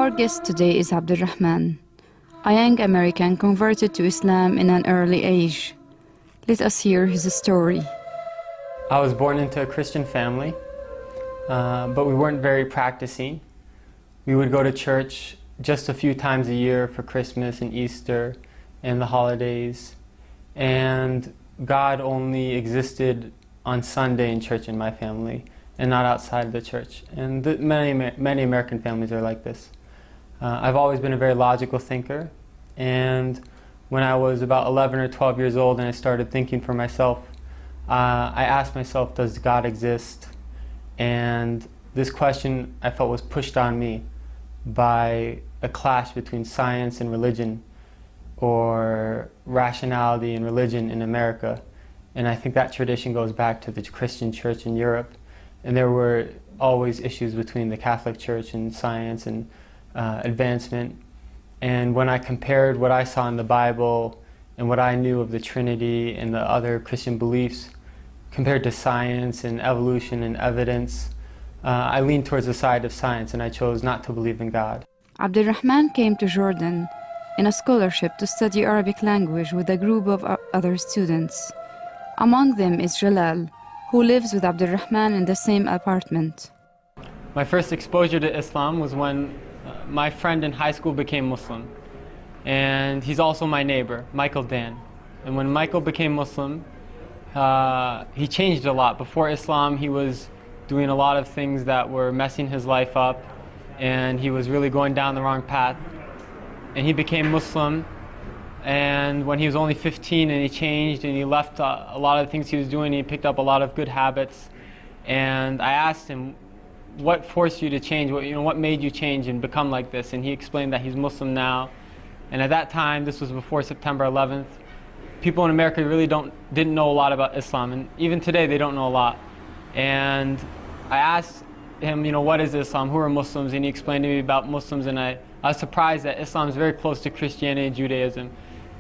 Our guest today is Abdulrahman, a young American converted to Islam in an early age. Let us hear his story. I was born into a Christian family, but we weren't very practicing. We would go to church just a few times a year for Christmas and Easter and the holidays. And God only existed on Sunday in church in my family and not outside the church. And many American families are like this. I've always been a very logical thinker, and when I was about 11 or 12 years old and I started thinking for myself, I asked myself, does God exist? And this question I felt was pushed on me by a clash between science and religion, or rationality and religion in America. And I think that tradition goes back to the Christian church in Europe. And there were always issues between the Catholic Church and science and advancement. And when I compared what I saw in the Bible and what I knew of the Trinity and the other Christian beliefs compared to science and evolution and evidence, I leaned towards the side of science, and I chose not to believe in God. Abdulrahman came to Jordan in a scholarship to study Arabic language with a group of other students. Among them is Jalal, who lives with Abdulrahman in the same apartment. My first exposure to Islam was when my friend in high school became Muslim. And he's also my neighbor, Michael Dan. And when Michael became Muslim, he changed a lot. Before Islam, he was doing a lot of things that were messing his life up, and he was really going down the wrong path. And he became Muslim, and when he was only 15, and he changed, and he left a lot of the things he was doing, he picked up a lot of good habits. And I asked him, what forced you to change? What made you change and become like this? And he explained that he's Muslim now. And at that time, this was before September 11th, people in America really didn't know a lot about Islam, and even today they don't know a lot. And I asked him, what is Islam? Who are Muslims? And he explained to me about Muslims, and I was surprised that Islam is very close to Christianity and Judaism.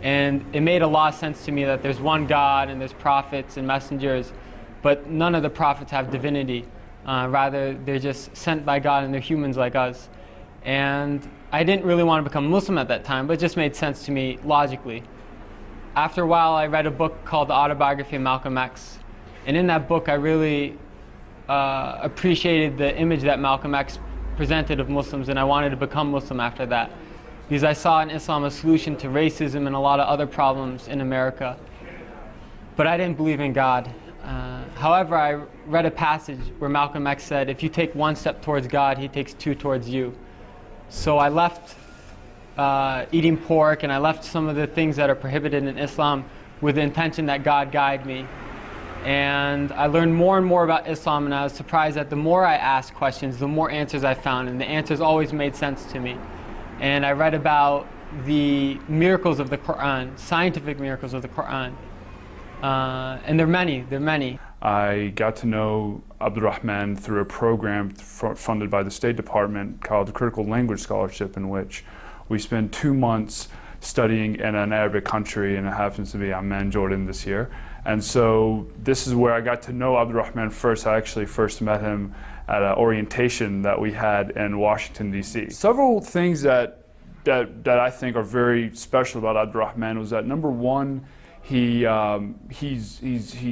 And it made a lot of sense to me that there's one God and there's prophets and messengers, but none of the prophets have divinity. Rather, they're just sent by God, and they're humans like us. And I didn't really want to become Muslim at that time, but it just made sense to me logically. After a while, I read a book called The Autobiography of Malcolm X. And in that book, I really appreciated the image that Malcolm X presented of Muslims, and I wanted to become Muslim after that, because I saw in Islam a solution to racism and a lot of other problems in America. But I didn't believe in God. However, I read a passage where Malcolm X said, if you take one step towards God, he takes two towards you. So I left eating pork, and I left some of the things that are prohibited in Islam with the intention that God guide me. And I learned more and more about Islam, and I was surprised that the more I asked questions, the more answers I found, and the answers always made sense to me. And I read about the miracles of the Quran, scientific miracles of the Quran. And they're many. I got to know Abdulrahman through a program funded by the State Department called the Critical Language Scholarship, in which we spent 2 months studying in an Arabic country, and it happens to be Amman, Jordan this year. And so this is where I got to know Abdulrahman first. I actually first met him at an orientation that we had in Washington, D.C. Several things that I think are very special about Abdulrahman was that, number one, he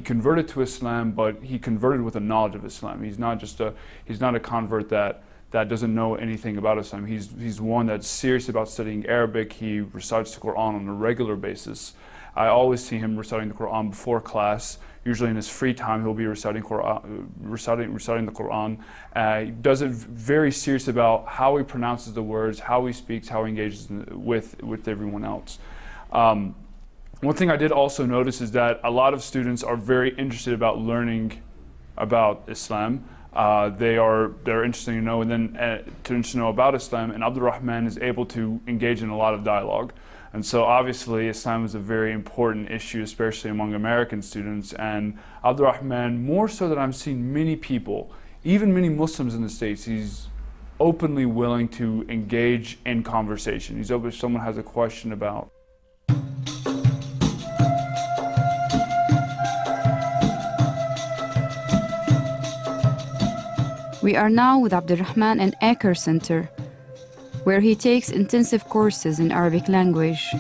converted to Islam, but he converted with a knowledge of Islam. He's not a convert that doesn't know anything about Islam. He's one that's serious about studying Arabic. He recites the Quran on a regular basis. I always see him reciting the Quran before class. Usually in his free time, he'll be reciting the Quran. He does it very serious about how he pronounces the words, how he speaks, how he engages with everyone else. One thing I did also notice is that a lot of students are very interested about learning about Islam. They're interested to know, and then to know about Islam, and Abdulrahman is able to engage in a lot of dialogue. And so obviously Islam is a very important issue, especially among American students, and Abdulrahman, more so than I've seen many people, even many Muslims in the States, he's openly willing to engage in conversation. He's open if someone has a question about. We are now with Abdulrahman in Acre Center. where he takes intensive courses in Arabic language.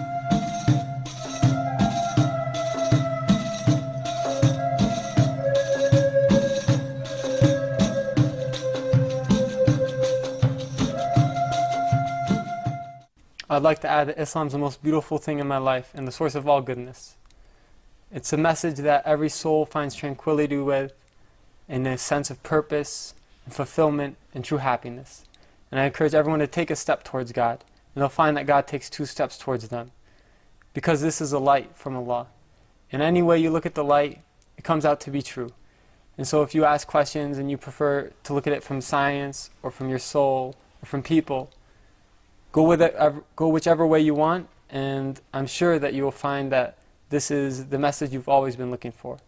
I'd like to add that Islam is the most beautiful thing in my life and the source of all goodness. It's a message that every soul finds tranquility with, and a sense of purpose and fulfillment and true happiness. And I encourage everyone to take a step towards God, and they'll find that God takes 2 steps towards them. Because this is a light from Allah. And any way you look at the light, it comes out to be true. And so if you ask questions and you prefer to look at it from science or from your soul or from people, go whichever way you want, and I'm sure that you will find that this is the message you've always been looking for.